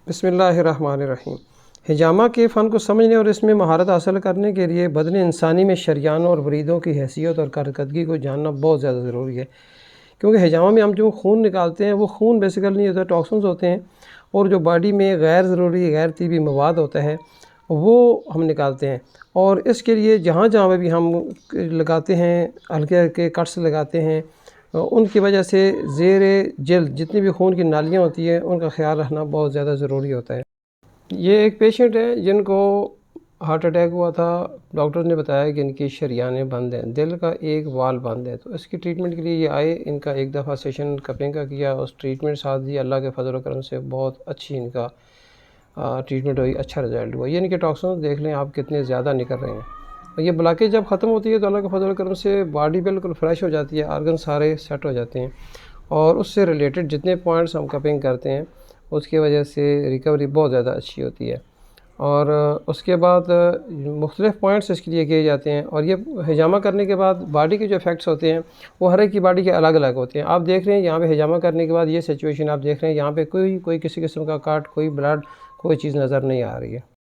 بسم اللہ الرحمن الرحیم۔ حجامہ کے فن کو سمجھنے اور اس میں مہارت حاصل کرنے کے لیے بدن انسانی میں شریانوں اور وریدوں کی حیثیت اور کارکردگی کو جاننا بہت زیادہ ضروری ہے، کیونکہ حجامہ میں ہم جو خون نکالتے ہیں وہ خون بیسیکل نہیں ہوتا، ٹاکسنز ہوتے ہیں، اور جو باڈی میں غیر ضروری غیر طبی مواد ہوتا ہے وہ ہم نکالتے ہیں۔ اور اس کے لیے جہاں جہاں پہ بھی ہم لگاتے ہیں، ہلکے ہلکے کٹس لگاتے ہیں، ان کی وجہ سے زیر جلد جتنی بھی خون کی نالیاں ہوتی ہیں ان کا خیال رکھنا بہت زیادہ ضروری ہوتا ہے۔ یہ ایک پیشنٹ ہے جن کو ہارٹ اٹیک ہوا تھا، ڈاکٹر نے بتایا کہ ان کی شریانیں بند ہیں، دل کا ایک وال بند ہے، تو اس کی ٹریٹمنٹ کے لیے یہ آئے، ان کا ایک دفعہ سیشن کپنگ کا کیا، اس ٹریٹمنٹ ساتھ دی، اللہ کے فضل و کرم سے بہت اچھی ان کا ٹریٹمنٹ ہوئی، اچھا رزلٹ ہوا۔ یہ ان کے ٹاکسنز دیکھ لیں آپ کتنے زیادہ نکل رہے ہیں، اور یہ بلاکیج جب ختم ہوتی ہے تو اللہ کے فضل و کرم سے باڈی بالکل فریش ہو جاتی ہے، آرگن سارے سیٹ ہو جاتے ہیں، اور اس سے ریلیٹڈ جتنے پوائنٹس ہم کپنگ کرتے ہیں اس کی وجہ سے ریکوری بہت زیادہ اچھی ہوتی ہے۔ اور اس کے بعد مختلف پوائنٹس اس کے لیے کیے جاتے ہیں، اور یہ حجامہ کرنے کے بعد باڈی کے جو افیکٹس ہوتے ہیں وہ ہر ایک کی باڈی کے الگ الگ ہوتے ہیں۔ آپ دیکھ رہے ہیں یہاں پہ حجامہ کرنے کے بعد یہ سچویشن آپ دیکھ رہے ہیں، یہاں پہ کوئی کسی قسم کا کاٹ، کوئی بلڈ، کوئی چیز نظر نہیں آ رہی ہے۔